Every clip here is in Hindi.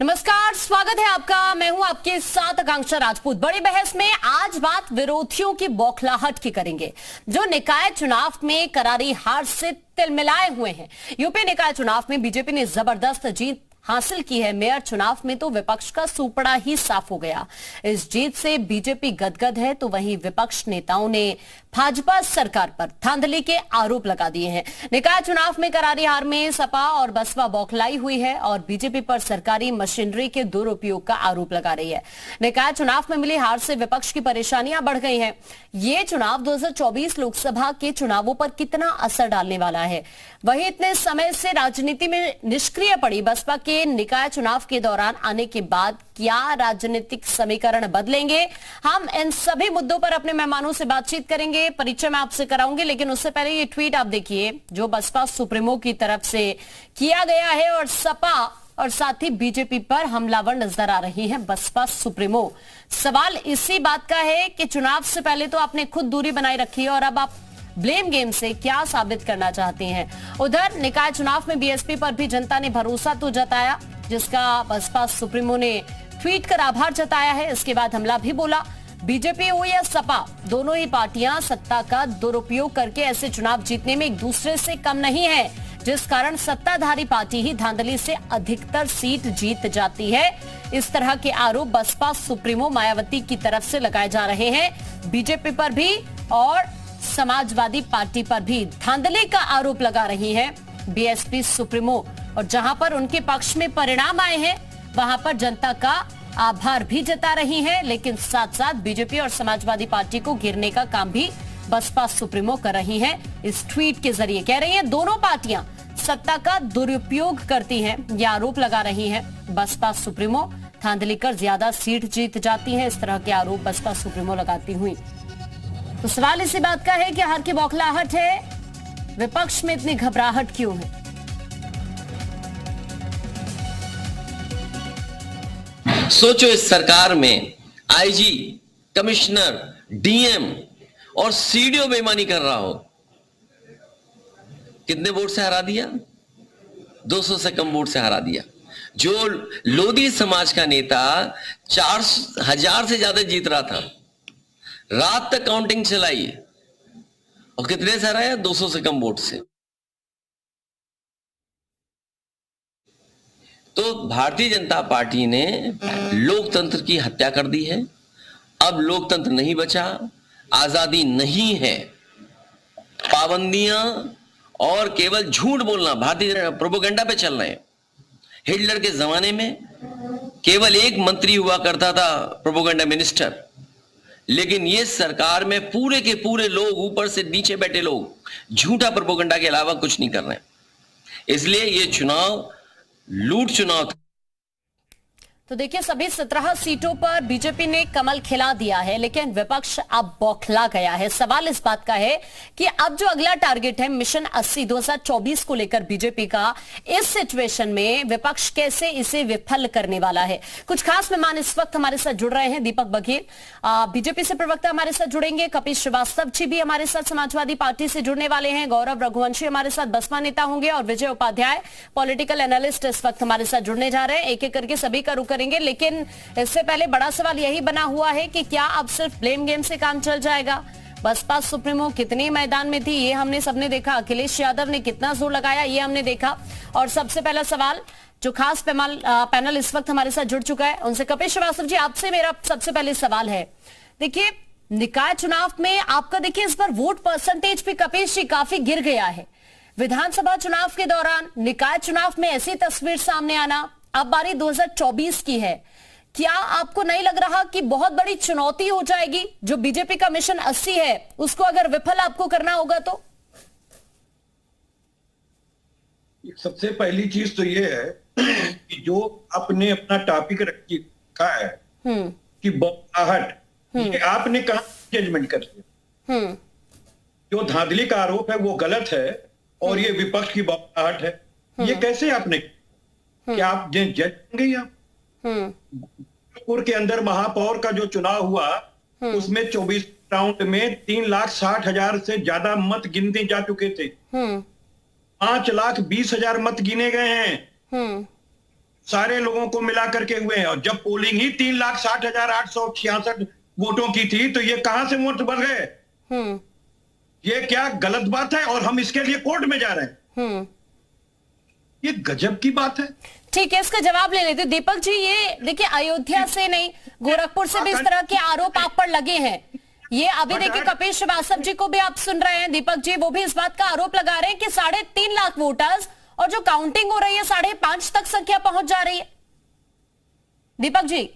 नमस्कार, स्वागत है आपका। मैं हूं आपके साथ आकांक्षा राजपूत। बड़ी बहस में आज बात विरोधियों की बौखलाहट की करेंगे, जो निकाय चुनाव में करारी हार से तिलमिलाए हुए हैं। यूपी निकाय चुनाव में बीजेपी ने जबरदस्त जीत हासिल की है। मेयर चुनाव में तो विपक्ष का सूपड़ा ही साफ हो गया। इस जीत से बीजेपी गदगद है, तो वहीं विपक्ष नेताओं ने भाजपा सरकार पर धांधली के आरोप लगा दिए हैं। निकाय चुनाव में करारी हार में सपा और बसपा बौखलाई हुई है और बीजेपी पर सरकारी मशीनरी के दुरुपयोग का आरोप लगा रही है। निकाय चुनाव में मिली हार से विपक्ष की परेशानियां बढ़ गई हैं। ये चुनाव 2024 लोकसभा के चुनावों पर कितना असर डालने वाला है। वहीं इतने समय से राजनीति में निष्क्रिय पड़ी बसपा के निकाय चुनाव के दौरान आने के बाद क्या राजनीतिक समीकरण बदलेंगे? हम इन सभी मुद्दों पर अपने मेहमानों से बातचीत करेंगे, परिचय मैं आपसे कराऊंगी। लेकिन उससे पहले ये ट्वीट आप देखिए जो बसपा सुप्रीमो की तरफ से किया गया है और सपा और साथ ही बीजेपी पर हमलावर नजर आ रही है बसपा सुप्रीमो। सवाल इसी बात का है कि चुनाव से पहले तो आपने खुद दूरी बनाए रखी है और अब आप ब्लेम गेम से क्या साबित करना चाहते हैं? उधर निकाय चुनाव में बीएसपी पर भी जनता ने भरोसा तो जताया, जिसका बसपा सुप्रीमो ने ट्वीट कर आभार जताया है। इसके बाद हमला भी बोला। बीजेपी हो या सपा, दोनों ही पार्टियां सत्ता का दुरुपयोग करके ऐसे चुनाव जीतने में एक दूसरे से कम नहीं है, जिस कारण सत्ताधारी पार्टी ही धांधली से अधिकतर सीट जीत जाती है। इस तरह के आरोप बसपा सुप्रीमो मायावती की तरफ से लगाए जा रहे हैं। बीजेपी पर भी और समाजवादी पार्टी पर भी धांधली का आरोप लगा रही है बीएसपी सुप्रीमो। और जहां पर उनके पक्ष में परिणाम आए हैं वहां पर जनता का आभार भी जता रही है, लेकिन साथ साथ बीजेपी और समाजवादी पार्टी को गिरने का काम भी बसपा सुप्रीमो कर रही है। इस ट्वीट के जरिए कह रही है दोनों पार्टियां सत्ता का दुरुपयोग करती हैं, यह आरोप लगा रही है बसपा सुप्रीमो। धांधली कर ज्यादा सीट जीत जाती है, इस तरह के आरोप बसपा सुप्रीमो लगाती हुई। तो सवाल इसी बात का है कि हार की बौखलाहट है, विपक्ष में इतनी घबराहट क्यों है? सोचो इस सरकार में आईजी, कमिश्नर, डीएम और सीडीओ बेईमानी कर रहा हो। कितने वोट से हरा दिया? 200 से कम वोट से हरा दिया। जो लोधी समाज का नेता 4,000 से ज्यादा जीत रहा था, रात तक काउंटिंग चलाई और कितने से हराया? 200 से कम वोट से। तो भारतीय जनता पार्टी ने लोकतंत्र की हत्या कर दी है। अब लोकतंत्र नहीं बचा, आजादी नहीं है। पाबंदियां और केवल झूठ बोलना भारतीय प्रोपेगेंडा पे चल रहे हैं। हिटलर के जमाने में केवल एक मंत्री हुआ करता था, प्रोपेगेंडा मिनिस्टर, लेकिन ये सरकार में पूरे के पूरे लोग, ऊपर से नीचे बैठे लोग, झूठा प्रोपेगेंडा के अलावा कुछ नहीं कर रहे हैं। इसलिए ये चुनाव लूट चुनाव था। तो देखिए, सभी 17 सीटों पर बीजेपी ने कमल खिला दिया है, लेकिन विपक्ष अब बौखला गया है। सवाल इस बात का है कि अब जो अगला टारगेट है मिशन 80 2024 को लेकर बीजेपी का, इस सिचुएशन में विपक्ष कैसे इसे विफल करने वाला है। कुछ खास मेहमान इस वक्त हमारे साथ जुड़ रहे हैं। दीपक बघेल बीजेपी से प्रवक्ता हमारे साथ जुड़ेंगे, कपिल श्रीवास्तव जी भी हमारे साथ समाजवादी पार्टी से जुड़ने वाले हैं, गौरव रघुवंशी हमारे साथ बसपा नेता होंगे और विजय उपाध्याय पॉलिटिकल एनालिस्ट इस वक्त हमारे साथ जुड़ने जा रहे हैं। एक एक करके सभी का रुख करेंगे, लेकिन इससे पहले बड़ा सवाल यही बना हुआ है कि क्या अब सिर्फ ब्लेम गेम से काम चल जाएगा? बसपा सुप्रीमो कितनी मैदान में थी ये हमने सबने देखा, अखिलेश यादव ने कितना जोर लगाया ये हमने देखा। और सबसे पहला सवाल, जो खास पैनल इस वक्त हमारे साथ जुड़ चुका है उनसे, कपिल श्रीवास्तव जी आपसे मेरा सबसे पहले सवाल है। देखिए, निकाय चुनाव में आपका देखिए इस बार वोट परसेंटेज भी कपिल जी काफी गिर गया है। विधानसभा चुनाव के दौरान निकाय चुनाव में ऐसी तस्वीर सामने आना, अब बारी 2024 की है। क्या आपको नहीं लग रहा कि बहुत बड़ी चुनौती हो जाएगी जो बीजेपी का मिशन 80 है, उसको अगर विफल आपको करना होगा तो? सबसे पहली चीज तो ये है कि जो आपने अपना टॉपिक रखा है कि बौखलाहट, ये आपने कहा जजमेंट कर दिया। जो धांधली का आरोप है वो गलत है और ये विपक्ष की बौखलाहट है। ये कैसे आपने, क्या आप जज होंगे? आप गोरखपुर के अंदर महापौर का जो चुनाव हुआ उसमें 24 राउंड में 3,60,000 से ज्यादा मत गिनते जा चुके थे। 5,20,000 मत गिने गए हैं। सारे लोगों को मिला करके हुए हैं, और जब पोलिंग ही 3,60,866 वोटों की थी तो ये कहां से वोट बढ़ गए? ये क्या गलत बात है? और हम इसके लिए कोर्ट में जा रहे हैं। ये गजब की बात है। ठीक है, इसका जवाब ले लेते दीपक जी। ये देखिए, अयोध्या से नहीं, गोरखपुर से भी इस तरह के आरोप आप पर लगे हैं। ये अभी देखिए कपिल श्रीवास्तव जी को भी आप सुन रहे हैं, दीपक जी वो भी इस बात का आरोप लगा रहे हैं कि 3.5 लाख वोटर्स, और जो काउंटिंग हो रही है 5.5 तक संख्या पहुंच जा रही है। दीपक जी,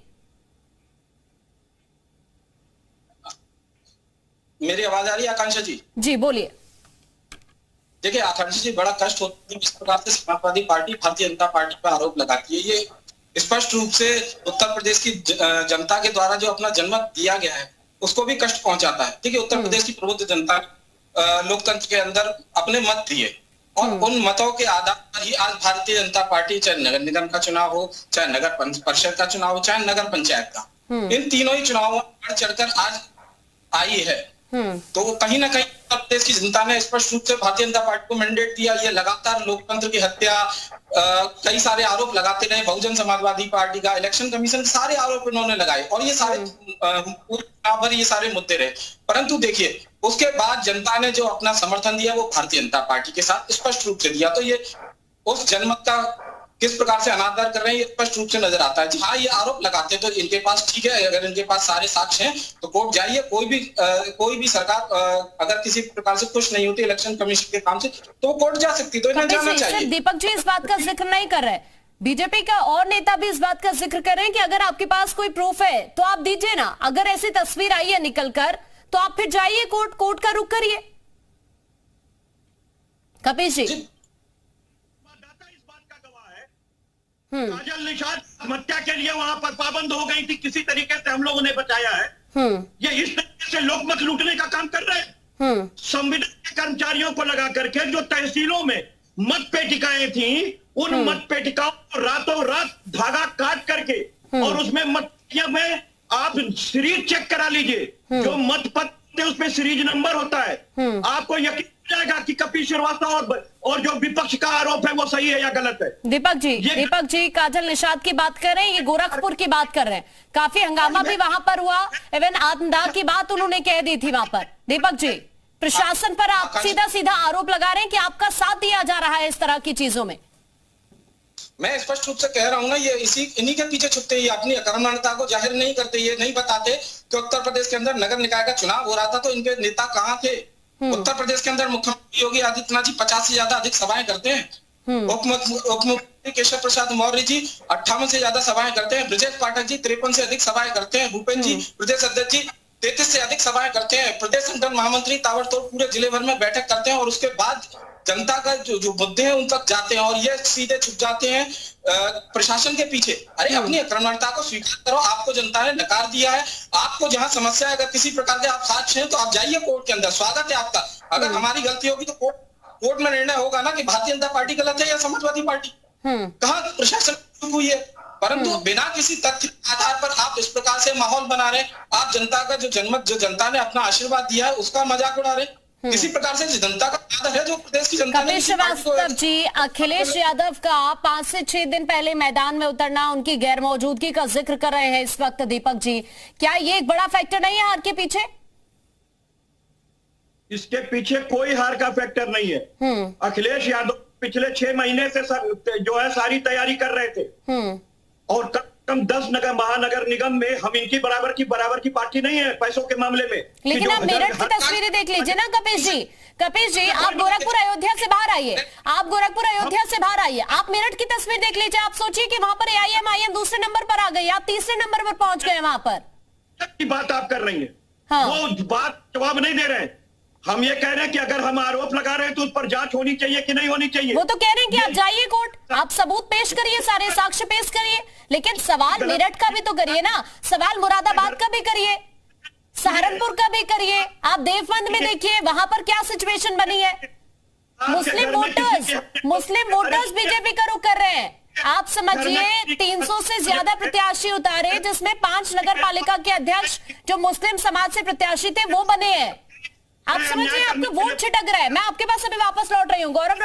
मेरी आवाज आ रही है आकांक्षा जी? जी बोलिए। देखिए आकांक्षा जी, बड़ा कष्ट होता है जिस प्रकार से समाजवादी पार्टी भारतीय जनता पार्टी पर आरोप लगाती है। ये स्पष्ट रूप से उत्तर प्रदेश की जनता के द्वारा जो अपना जनमत दिया गया है उसको भी कष्ट पहुंचाता है। देखिए उत्तर प्रदेश की प्रबुद्ध जनता लोकतंत्र के अंदर अपने मत दिए, और उन मतों के आधार पर ही आज भारतीय जनता पार्टी, चाहे नगर निगम का चुनाव हो, चाहे नगर परिषद का चुनाव हो, चाहे नगर पंचायत का, इन तीनों ही चुनावों में बढ़ चढ़कर आज आई है। तो कहीं ना कहीं उत्तर प्रदेश की जनता ने स्पष्ट रूप से भारतीय जनता पार्टी को मैंडेट दिया। ये लगातार लोकतंत्र की हत्या, कई सारे आरोप लगाते रहे, बहुजन समाजवादी पार्टी का, इलेक्शन कमीशन, सारे आरोप इन्होंने लगाए, और ये सारे पूरे ये सारे मुद्दे रहे। परंतु देखिए उसके बाद जनता ने जो अपना समर्थन दिया वो भारतीय जनता पार्टी के साथ स्पष्ट रूप से दिया। तो ये उस जनमत का किस प्रकार से अनादर कर रहे हैं ये स्पष्ट रूप से नजर आता है। हाँ, ये आरोप लगाते हैं तो इनके पास, ठीक है, अगर इनके पास सारे साक्ष्य हैं तो कोर्ट जाइए। कोई भी सरकार अगर किसी प्रकार से खुश नहीं होती इलेक्शन कमीशन के काम से तो कोर्ट जा सकती है, तो इन्हें जाना चाहिए। दीपक जी इस बात का जिक्र नहीं कर रहे, बीजेपी का और नेता भी इस बात का जिक्र कर रहे हैं कि अगर आपके पास कोई प्रूफ है तो आप दीजिए ना। अगर ऐसी तस्वीर आई है निकलकर तो आप फिर जाइए कोर्ट का रुख करिए। कपिल जी, काजल निषाद हत्या के लिए वहां पर पाबंद हो गई थी, किसी तरीके से हम लोगों ने बचाया है। ये इस तरीके से लोकमत लूटने का काम कर रहे हैं। संविधान के कर्मचारियों को लगा करके जो तहसीलों में मत पेटिकाएं थी, उन मत पेटिकाओं को रातों रात धागा काट करके, और उसमें मत में आप सीरीज चेक करा लीजिए, जो मत पत्र उसमें सीरीज नंबर होता है, आपको यकीन जाएगा कि कपिल श्रीवास्तव और जो विपक्ष का आरोप है वो सही है या गलत है। दीपक जी काजल निषाद की बात कर रहे हैं, ये गोरखपुर की बात कर रहे हैं। काफी हंगामा भी वहां पर हुआ, इवन आत्मदाह की बात उन्होंने कह दी थी वहां पर। दीपक जी, प्रशासन पर आप सीधा आरोप लगा रहे हैं कि आपका साथ दिया जा रहा है इस तरह की चीजों में। मैं स्पष्ट रूप से कह रहा हूं ना, ये इन्हीं के पीछे छुपते, ये अपनी अकर्मण्यता को जाहिर नहीं करते, ये नहीं बताते कि उत्तर प्रदेश के अंदर नगर निकाय का चुनाव हो रहा था तो इनके नेता कहां थे। उत्तर प्रदेश के अंदर मुख्यमंत्री योगी आदित्यनाथ जी 50 से ज्यादा अधिक सभाएं करते हैं। उप मुख्यमंत्री केशव प्रसाद मौर्य जी 58 से ज्यादा सभाएं करते हैं। ब्रजेश पाठक जी 53 से अधिक सभाएं करते हैं। भूपेन्द्र जी प्रदेश अध्यक्ष जी 33 से अधिक सभाएं करते हैं। प्रदेश संगठन महामंत्री ताबड़तोड़ पूरे जिले भर में बैठक करते हैं, और उसके बाद जनता का जो मुद्दे हैं उन तक जाते हैं, और ये सीधे छुप जाते हैं प्रशासन के पीछे। अरे अपनी अक्रमणता को स्वीकार करो, आपको जनता ने नकार दिया है। आपको जहां समस्या है, अगर किसी प्रकार के आप साक्ष्य हैं तो आप जाइए कोर्ट के अंदर, स्वागत है आपका। अगर हमारी गलती होगी तो कोर्ट में निर्णय होगा ना कि भारतीय जनता पार्टी गलत है या समाजवादी पार्टी। कहां प्रशासन हुई है, परंतु बिना किसी तथ्य के आधार पर आप इस प्रकार से माहौल बना रहे हैं। आप जनता का जो जनमत, जो जनता ने अपना आशीर्वाद दिया है उसका मजाक उड़ा रहे। किसी प्रकार से जनता का आदर है जो प्रदेश की जनता ने। कपिल श्रीवास्तव जी, अखिलेश यादव का 5 से 6 दिन पहले मैदान में उतरना, उनकी गैर मौजूदगी का जिक्र कर रहे हैं इस वक्त दीपक जी, क्या ये एक बड़ा फैक्टर नहीं है हार के पीछे? इसके पीछे कोई हार का फैक्टर नहीं है। अखिलेश यादव पिछले 6 महीने से जो है सारी तैयारी कर रहे थे, और कम 10 महानगर निगम में हम इनकी बराबर की पार्टी नहीं है पैसों के मामले में। लेकिन आप मेरठ की तस्वीरें देख लीजिए ना कपिल जी, आप गोरखपुर अयोध्या से बाहर आइए, आप मेरठ की तस्वीर देख लीजिए। आप सोचिए कि वहां पर AIM दूसरे नंबर पर आ गई, आप तीसरे नंबर पर पहुंच गए वहां पर। की बात आप कर रही है, वो बात जवाब नहीं दे रहे हैं। हम ये कह रहे हैं कि अगर हम आरोप लगा रहे हैं तो उस पर जांच होनी चाहिए कि नहीं होनी चाहिए। वो तो कह रहे हैं कि आप जाइए कोर्ट, आप सबूत पेश करिए, सारे साक्ष्य पेश करिए, लेकिन सवाल मेरठ का भी तो करिए ना, सवाल मुरादाबाद का भी करिए, सहारनपुर का भी करिए। आप देवबंद में देखिए वहां पर क्या सिचुएशन बनी है। मुस्लिम वोटर्स बीजेपी का रुख कर रहे हैं। आप समझिए 300 से ज्यादा प्रत्याशी उतारे, जिसमें 5 नगर पालिका के अध्यक्ष जो मुस्लिम समाज से प्रत्याशी थे वो बने हैं। आप समझिए आपका वोट छिटक रहा है। मैं आपके पास अभी वापस लौट रही हूँ गौरव।